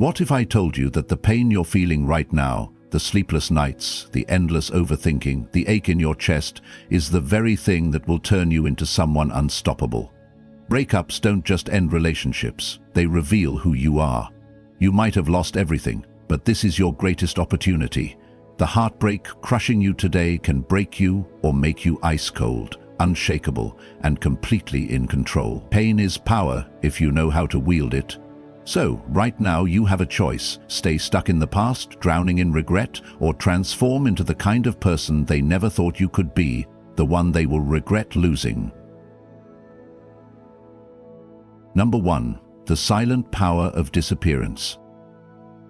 What if I told you that the pain you're feeling right now, the sleepless nights, the endless overthinking, the ache in your chest, is the very thing that will turn you into someone unstoppable? Breakups don't just end relationships, they reveal who you are. You might have lost everything, but this is your greatest opportunity. The heartbreak crushing you today can break you or make you ice cold, unshakable, and completely in control. Pain is power if you know how to wield it. So, right now you have a choice: stay stuck in the past, drowning in regret, or transform into the kind of person they never thought you could be, the one they will regret losing. Number 1. The silent power of disappearance.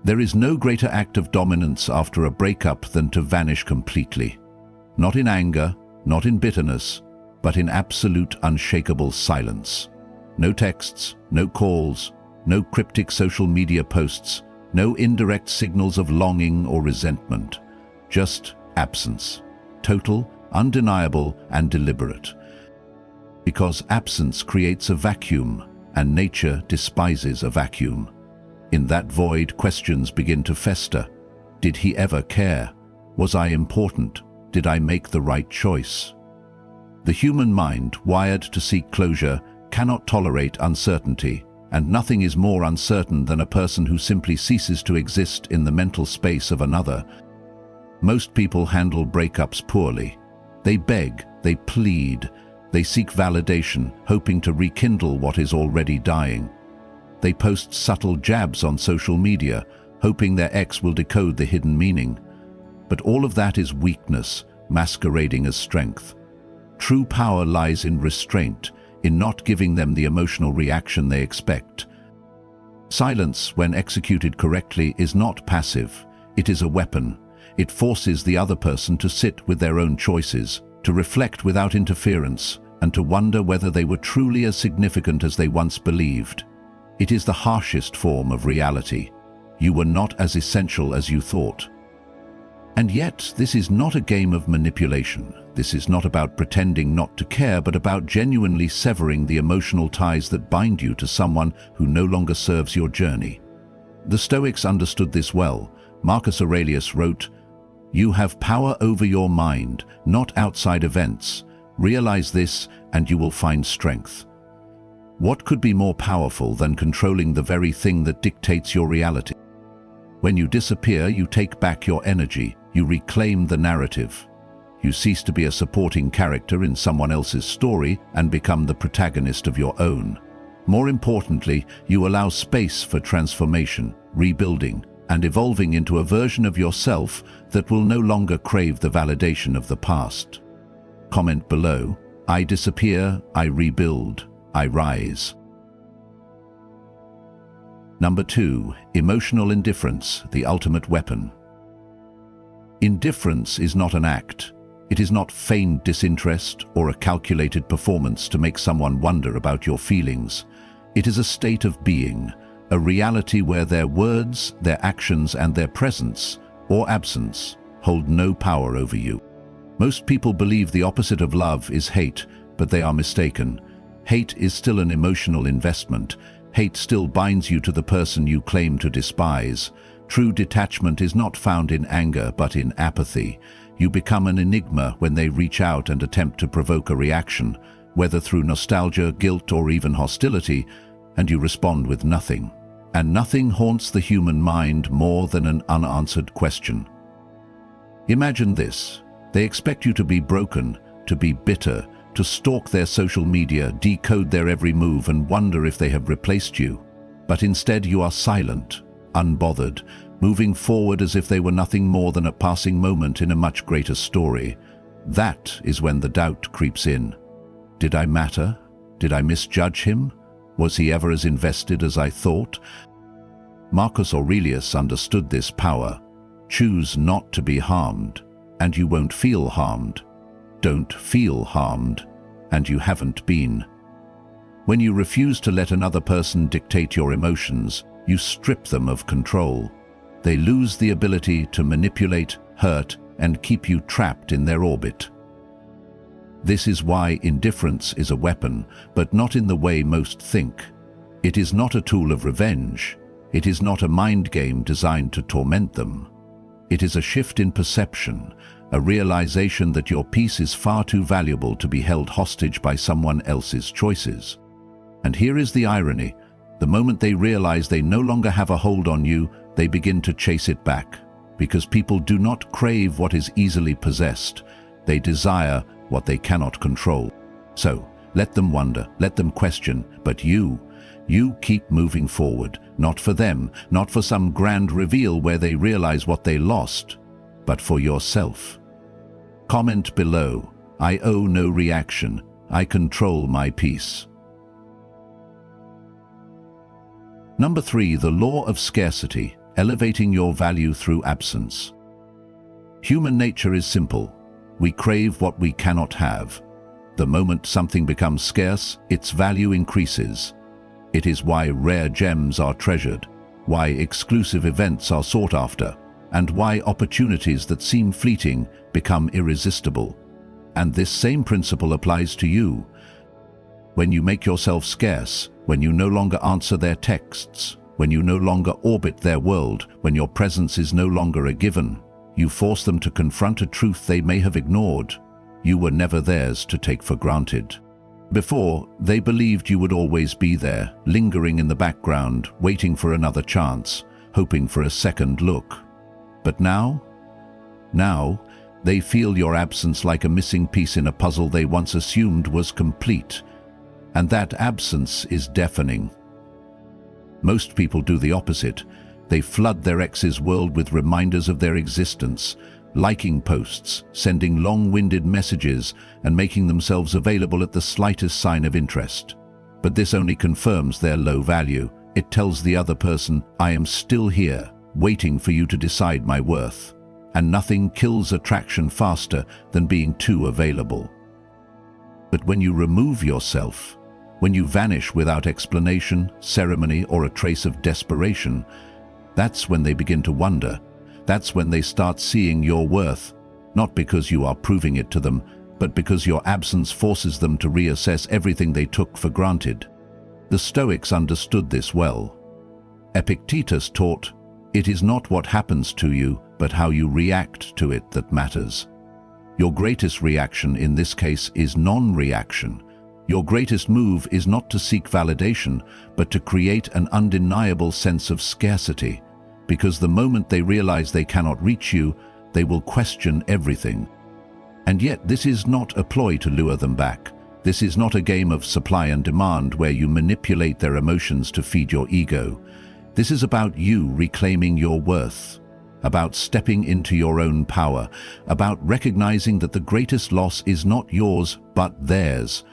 There is no greater act of dominance after a breakup than to vanish completely. Not in anger, not in bitterness, but in absolute unshakable silence. No texts, no calls, no cryptic social media posts, no indirect signals of longing or resentment. Just absence. Total, undeniable, and deliberate. Because absence creates a vacuum, and nature despises a vacuum. In that void, questions begin to fester. Did he ever care? Was I important? Did I make the right choice? The human mind, wired to seek closure, cannot tolerate uncertainty, and nothing is more uncertain than a person who simply ceases to exist in the mental space of another. Most people handle breakups poorly. They beg, they plead, they seek validation, hoping to rekindle what is already dying. They post subtle jabs on social media, hoping their ex will decode the hidden meaning. But all of that is weakness, masquerading as strength. True power lies in restraint, in not giving them the emotional reaction they expect. Silence, when executed correctly, is not passive. It is a weapon. It forces the other person to sit with their own choices, to reflect without interference, and to wonder whether they were truly as significant as they once believed. It is the harshest form of reality. You were not as essential as you thought. And yet, this is not a game of manipulation. This is not about pretending not to care, but about genuinely severing the emotional ties that bind you to someone who no longer serves your journey. The Stoics understood this well. Marcus Aurelius wrote, "You have power over your mind, not outside events. Realize this, and you will find strength." What could be more powerful than controlling the very thing that dictates your reality? When you disappear, you take back your energy, you reclaim the narrative. You cease to be a supporting character in someone else's story and become the protagonist of your own. More importantly, you allow space for transformation, rebuilding, and evolving into a version of yourself that will no longer crave the validation of the past. Comment below: I disappear, I rebuild, I rise. Number 2. Emotional indifference, the ultimate weapon. Indifference is not an act. It is not feigned disinterest or a calculated performance to make someone wonder about your feelings. It is a state of being, a reality where their words, their actions, and their presence, or absence, hold no power over you. Most people believe the opposite of love is hate, but they are mistaken. Hate is still an emotional investment. Hate still binds you to the person you claim to despise. True detachment is not found in anger, but in apathy. You become an enigma when they reach out and attempt to provoke a reaction, whether through nostalgia, guilt, or even hostility, and you respond with nothing. And nothing haunts the human mind more than an unanswered question. Imagine this. They expect you to be broken, to be bitter, to stalk their social media, decode their every move, and wonder if they have replaced you. But instead you are silent, unbothered, moving forward as if they were nothing more than a passing moment in a much greater story. That is when the doubt creeps in. Did I matter? Did I misjudge him? Was he ever as invested as I thought? Marcus Aurelius understood this power. Choose not to be harmed, and you won't feel harmed. Don't feel harmed, and you haven't been. When you refuse to let another person dictate your emotions, you strip them of control. They lose the ability to manipulate, hurt, and keep you trapped in their orbit. This is why indifference is a weapon, but not in the way most think. It is not a tool of revenge. It is not a mind game designed to torment them. It is a shift in perception, a realization that your peace is far too valuable to be held hostage by someone else's choices. And here is the irony. The moment they realize they no longer have a hold on you, they begin to chase it back. Because people do not crave what is easily possessed. They desire what they cannot control. So, let them wonder, let them question, but you keep moving forward, not for them, not for some grand reveal where they realize what they lost, but for yourself. Comment below, I owe no reaction, I control my peace. Number 3, the law of scarcity, elevating your value through absence. Human nature is simple. We crave what we cannot have. The moment something becomes scarce, its value increases. It is why rare gems are treasured, why exclusive events are sought after, and why opportunities that seem fleeting become irresistible. And this same principle applies to you. When you make yourself scarce, when you no longer answer their texts, when you no longer orbit their world, when your presence is no longer a given, you force them to confront a truth they may have ignored. You were never theirs to take for granted. Before, they believed you would always be there, lingering in the background, waiting for another chance, hoping for a second look. But now, they feel your absence like a missing piece in a puzzle they once assumed was complete. And that absence is deafening. Most people do the opposite. They flood their ex's world with reminders of their existence, liking posts, sending long-winded messages, and making themselves available at the slightest sign of interest. But this only confirms their low value. It tells the other person, I am still here, waiting for you to decide my worth. And nothing kills attraction faster than being too available. But when you remove yourself, when you vanish without explanation, ceremony, or a trace of desperation, that's when they begin to wonder. That's when they start seeing your worth, not because you are proving it to them, but because your absence forces them to reassess everything they took for granted. The Stoics understood this well. Epictetus taught, it is not what happens to you, but how you react to it that matters. Your greatest reaction in this case is non-reaction. Your greatest move is not to seek validation, but to create an undeniable sense of scarcity. Because the moment they realize they cannot reach you, they will question everything. And yet this is not a ploy to lure them back. This is not a game of supply and demand where you manipulate their emotions to feed your ego. This is about you reclaiming your worth, about stepping into your own power, about recognizing that the greatest loss is not yours, but theirs.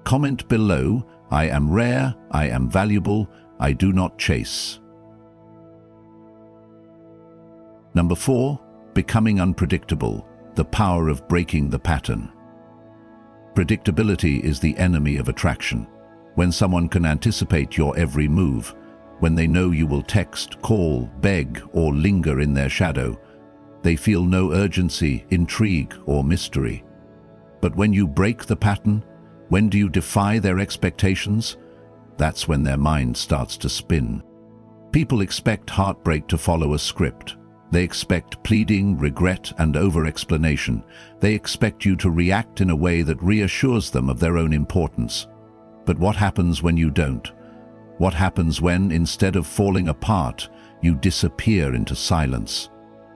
Comment below, I am rare, I am valuable, I do not chase. Number 4, becoming unpredictable, the power of breaking the pattern. Predictability is the enemy of attraction. When someone can anticipate your every move, when they know you will text, call, beg, or linger in their shadow, they feel no urgency, intrigue, or mystery. But when you break the pattern, when do you defy their expectations? That's when their mind starts to spin. People expect heartbreak to follow a script. They expect pleading, regret, and over-explanation. They expect you to react in a way that reassures them of their own importance. But what happens when you don't? What happens when, instead of falling apart, you disappear into silence?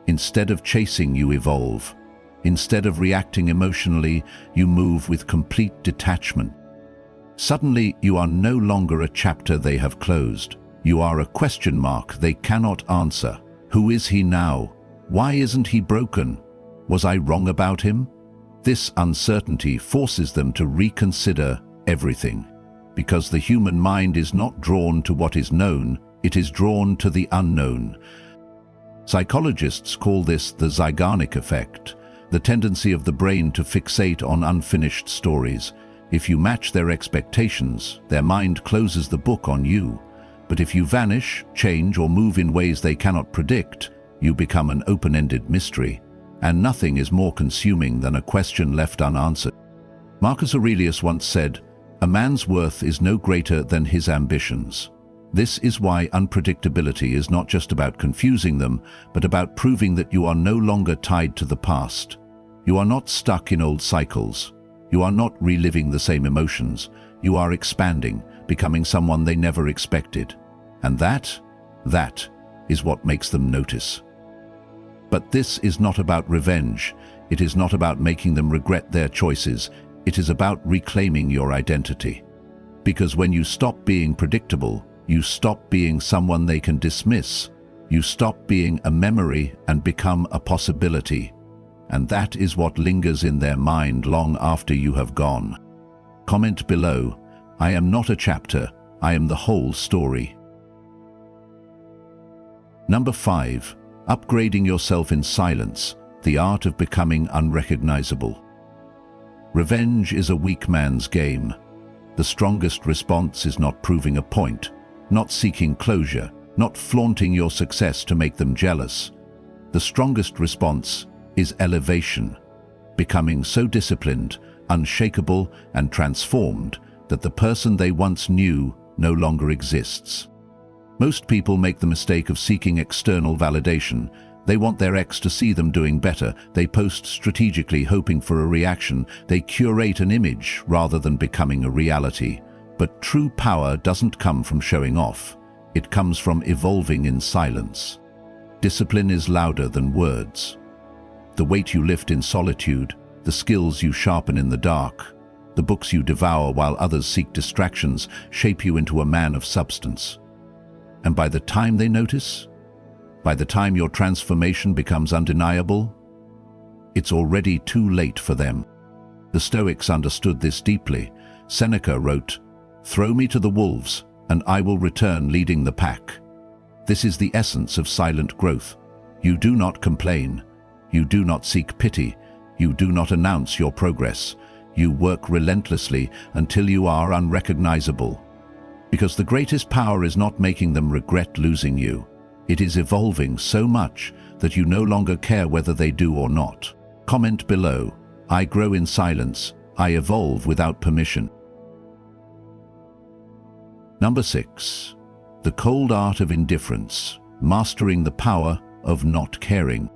Instead of chasing, you evolve. Instead of reacting emotionally, you move with complete detachment. Suddenly, you are no longer a chapter they have closed. You are a question mark they cannot answer. Who is he now? Why isn't he broken? Was I wrong about him? This uncertainty forces them to reconsider everything. Because the human mind is not drawn to what is known, it is drawn to the unknown. Psychologists call this the Zeigarnik effect, the tendency of the brain to fixate on unfinished stories. If you match their expectations, their mind closes the book on you. But if you vanish, change, or move in ways they cannot predict, you become an open-ended mystery. And nothing is more consuming than a question left unanswered. Marcus Aurelius once said, "A man's worth is no greater than his ambitions." This is why unpredictability is not just about confusing them, but about proving that you are no longer tied to the past. You are not stuck in old cycles. You are not reliving the same emotions. You are expanding, becoming someone they never expected. And that is what makes them notice. But this is not about revenge. It is not about making them regret their choices. It is about reclaiming your identity. Because when you stop being predictable, you stop being someone they can dismiss. You stop being a memory and become a possibility. And that is what lingers in their mind long after you have gone. Comment below, "I am not a chapter, I am the whole story." Number 5. Upgrading yourself in silence, the art of becoming unrecognizable. Revenge is a weak man's game. The strongest response is not proving a point, not seeking closure, not flaunting your success to make them jealous. The strongest response is elevation, becoming so disciplined, unshakable, and transformed that the person they once knew no longer exists. Most people make the mistake of seeking external validation. They want their ex to see them doing better. They post strategically hoping for a reaction. They curate an image rather than becoming a reality. But true power doesn't come from showing off. It comes from evolving in silence. Discipline is louder than words. The weight you lift in solitude, the skills you sharpen in the dark, the books you devour while others seek distractions shape you into a man of substance. And by the time they notice, by the time your transformation becomes undeniable, it's already too late for them. The Stoics understood this deeply. Seneca wrote, "Throw me to the wolves, and I will return leading the pack." This is the essence of silent growth. You do not complain. You do not seek pity. You do not announce your progress. You work relentlessly until you are unrecognizable. Because the greatest power is not making them regret losing you. It is evolving so much that you no longer care whether they do or not. Comment below, "I grow in silence. I evolve without permission." Number 6. The cold art of indifference, mastering the power of not caring.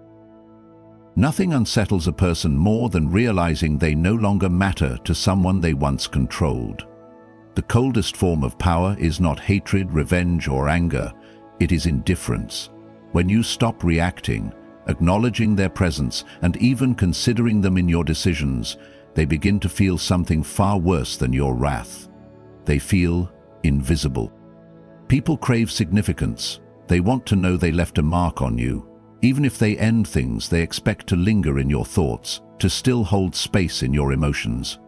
Nothing unsettles a person more than realizing they no longer matter to someone they once controlled. The coldest form of power is not hatred, revenge, or anger. It is indifference. When you stop reacting, acknowledging their presence, and even considering them in your decisions, they begin to feel something far worse than your wrath. They feel invisible. People crave significance. They want to know they left a mark on you. Even if they end things, they expect to linger in your thoughts, to still hold space in your emotions.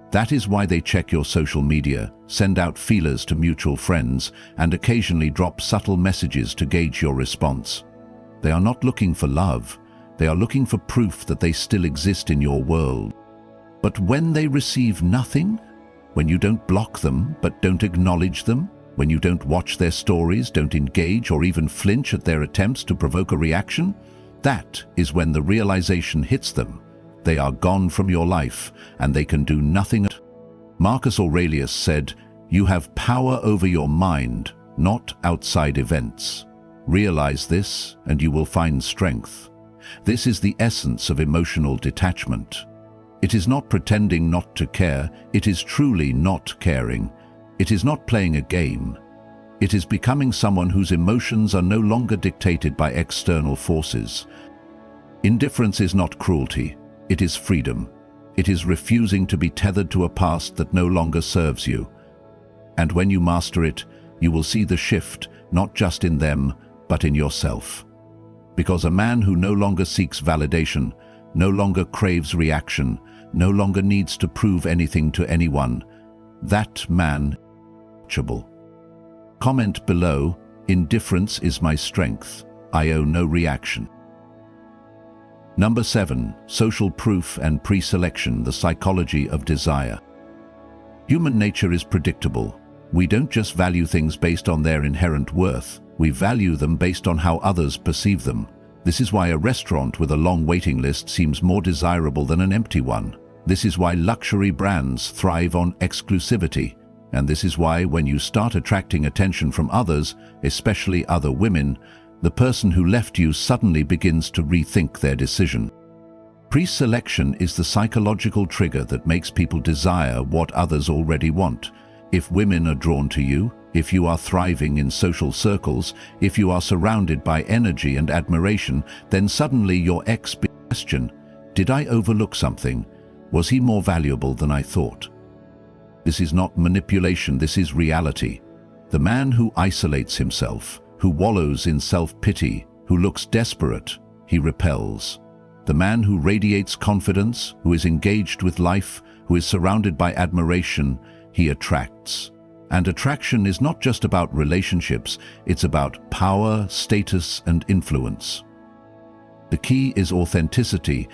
That is why they check your social media, send out feelers to mutual friends, and occasionally drop subtle messages to gauge your response. They are not looking for love. They are looking for proof that they still exist in your world. But when they receive nothing, when you don't block them but don't acknowledge them, when you don't watch their stories, don't engage or even flinch at their attempts to provoke a reaction, that is when the realization hits them. They are gone from your life, and they can do nothing. Marcus Aurelius said, "You have power over your mind, not outside events. Realize this, and you will find strength." This is the essence of emotional detachment. It is not pretending not to care, it is truly not caring. It is not playing a game. It is becoming someone whose emotions are no longer dictated by external forces. Indifference is not cruelty. It is freedom. It is refusing to be tethered to a past that no longer serves you. And when you master it, you will see the shift, not just in them, but in yourself. Because a man who no longer seeks validation, no longer craves reaction, no longer needs to prove anything to anyone, that man is untouchable. Comment below, "Indifference is my strength. I owe no reaction." Number 7. Social proof and pre-selection, the psychology of desire. Human nature is predictable. We don't just value things based on their inherent worth. We value them based on how others perceive them. This is why a restaurant with a long waiting list seems more desirable than an empty one. This is why luxury brands thrive on exclusivity. And this is why when you start attracting attention from others, especially other women, the person who left you suddenly begins to rethink their decision. Pre-selection is the psychological trigger that makes people desire what others already want. If women are drawn to you, if you are thriving in social circles, if you are surrounded by energy and admiration, then suddenly your ex question, did I overlook something? Was he more valuable than I thought? This is not manipulation, this is reality. The man who isolates himself, who wallows in self-pity, who looks desperate, he repels. The man who radiates confidence, who is engaged with life, who is surrounded by admiration, he attracts. And attraction is not just about relationships, it's about power, status, and influence. The key is authenticity.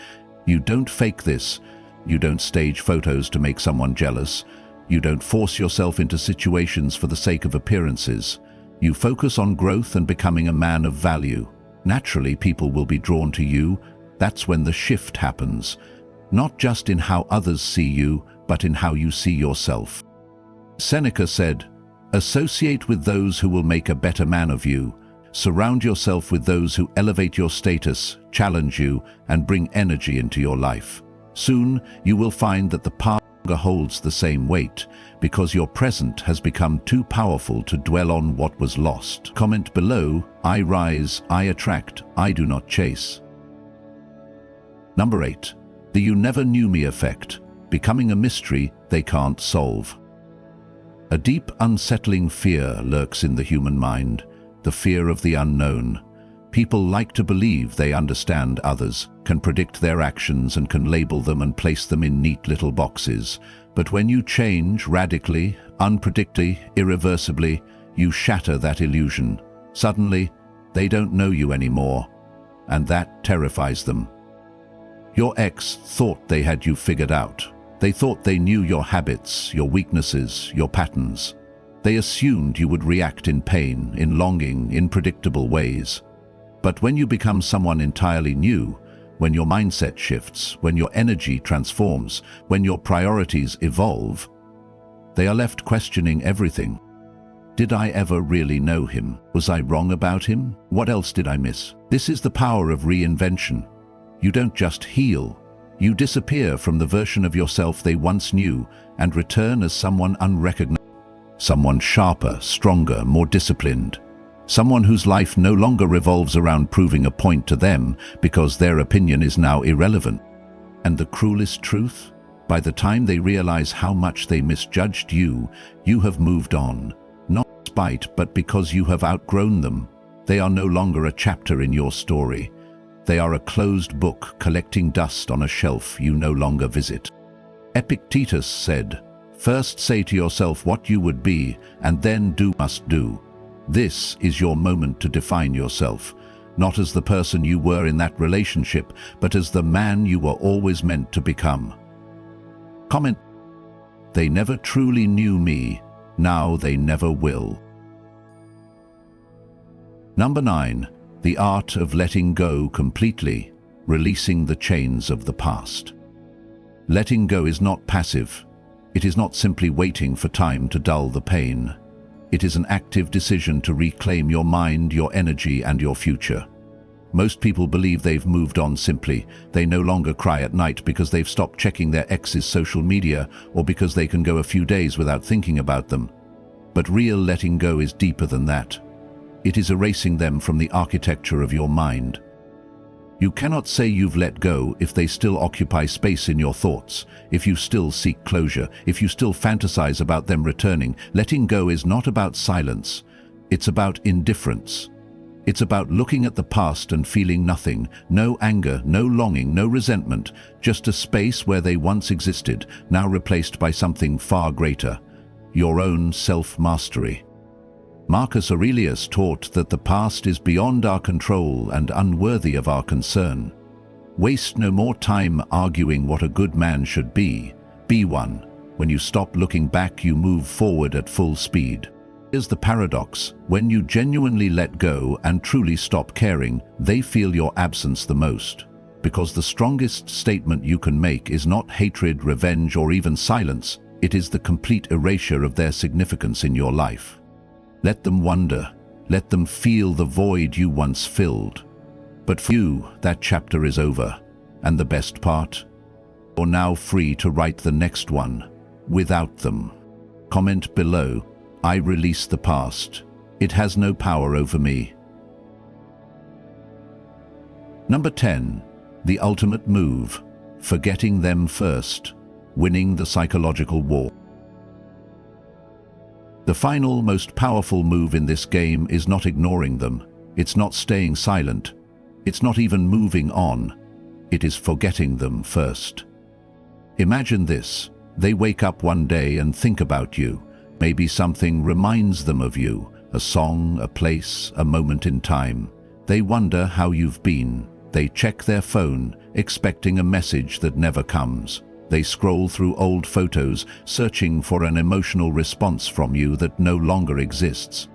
You don't fake this. You don't stage photos to make someone jealous. You don't force yourself into situations for the sake of appearances. You focus on growth and becoming a man of value. Naturally, people will be drawn to you. That's when the shift happens. Not just in how others see you, but in how you see yourself. Seneca said, "Associate with those who will make a better man of you. Surround yourself with those who elevate your status, challenge you, and bring energy into your life. Soon, you will find that the past no longer holds the same weight, because your present has become too powerful to dwell on what was lost." Comment below, I rise, I attract, I do not chase. Number 8. The you never knew me effect. Becoming a mystery they can't solve. A deep, unsettling fear lurks in the human mind, the fear of the unknown. People like to believe they understand others, can predict their actions and can label them and place them in neat little boxes. But when you change radically, unpredictably, irreversibly, you shatter that illusion. Suddenly, they don't know you anymore, and that terrifies them. Your ex thought they had you figured out. They thought they knew your habits, your weaknesses, your patterns. They assumed you would react in pain, in longing, in predictable ways. But when you become someone entirely new, when your mindset shifts, when your energy transforms, when your priorities evolve, they are left questioning everything. Did I ever really know him? Was I wrong about him? What else did I miss? This is the power of reinvention. You don't just heal. You disappear from the version of yourself they once knew and return as someone unrecognizable, someone sharper, stronger, more disciplined, someone whose life no longer revolves around proving a point to them because their opinion is now irrelevant. And the cruelest truth? By the time they realize how much they misjudged you, you have moved on, not despite but because you have outgrown them. They are no longer a chapter in your story. They are a closed book collecting dust on a shelf you no longer visit. Epictetus said, "First say to yourself what you would be, and then do must do." This is your moment to define yourself, not as the person you were in that relationship, but as the man you were always meant to become. Comment: They never truly knew me, now they never will. Number 9. The art of letting go completely, releasing the chains of the past. Letting go is not passive. It is not simply waiting for time to dull the pain. It is an active decision to reclaim your mind, your energy, and your future. Most people believe they've moved on simply. They no longer cry at night because they've stopped checking their ex's social media or because they can go a few days without thinking about them. But real letting go is deeper than that. It is erasing them from the architecture of your mind. You cannot say you've let go if they still occupy space in your thoughts, if you still seek closure, if you still fantasize about them returning. Letting go is not about silence. It's about indifference. It's about looking at the past and feeling nothing, no anger, no longing, no resentment, just a space where they once existed, now replaced by something far greater, your own self-mastery. Marcus Aurelius taught that the past is beyond our control and unworthy of our concern. Waste no more time arguing what a good man should be. Be one. When you stop looking back, you move forward at full speed. Here's the paradox. When you genuinely let go and truly stop caring, they feel your absence the most. Because the strongest statement you can make is not hatred, revenge, or even silence. It is the complete erasure of their significance in your life. Let them wonder. Let them feel the void you once filled. But for you, that chapter is over. And the best part? You're now free to write the next one without them. Comment below, I release the past. It has no power over me. Number 10. The ultimate move. Forgetting them first. Winning the psychological war. The final, most powerful move in this game is not ignoring them. It's not staying silent. It's not even moving on. It is forgetting them first. Imagine this. They wake up one day and think about you. Maybe something reminds them of you. A song, a place, a moment in time. They wonder how you've been. They check their phone, expecting a message that never comes. They scroll through old photos, searching for an emotional response from you that no longer exists.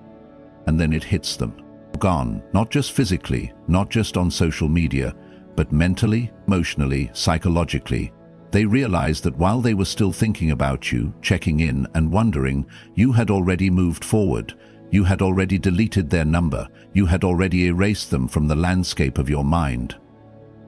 And then it hits them. Gone, not just physically, not just on social media, but mentally, emotionally, psychologically. They realize that while they were still thinking about you, checking in and wondering, you had already moved forward. You had already deleted their number. You had already erased them from the landscape of your mind.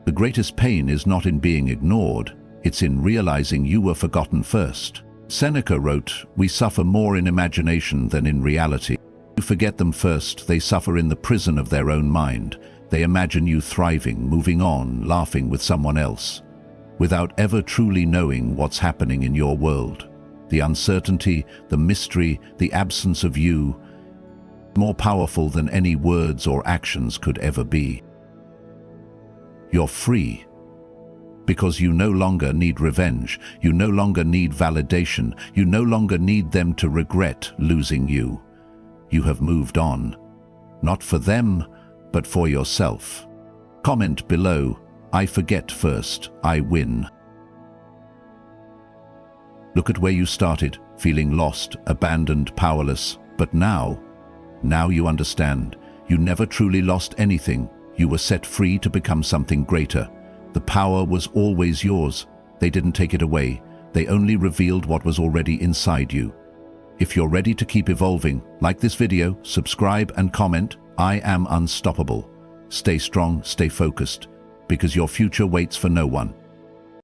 The greatest pain is not in being ignored. It's in realizing you were forgotten first. Seneca wrote, "We suffer more in imagination than in reality." You forget them first, they suffer in the prison of their own mind. They imagine you thriving, moving on, laughing with someone else, without ever truly knowing what's happening in your world. The uncertainty, the mystery, the absence of you, more powerful than any words or actions could ever be. You're free. Because you no longer need revenge, you no longer need validation, you no longer need them to regret losing you. You have moved on. Not for them, but for yourself. Comment below, I forget first, I win. Look at where you started, feeling lost, abandoned, powerless. But now you understand. You never truly lost anything. You were set free to become something greater. The power was always yours. They didn't take it away. They only revealed what was already inside you. If you're ready to keep evolving, like this video, subscribe and comment. I am unstoppable. Stay strong, stay focused, because your future waits for no one.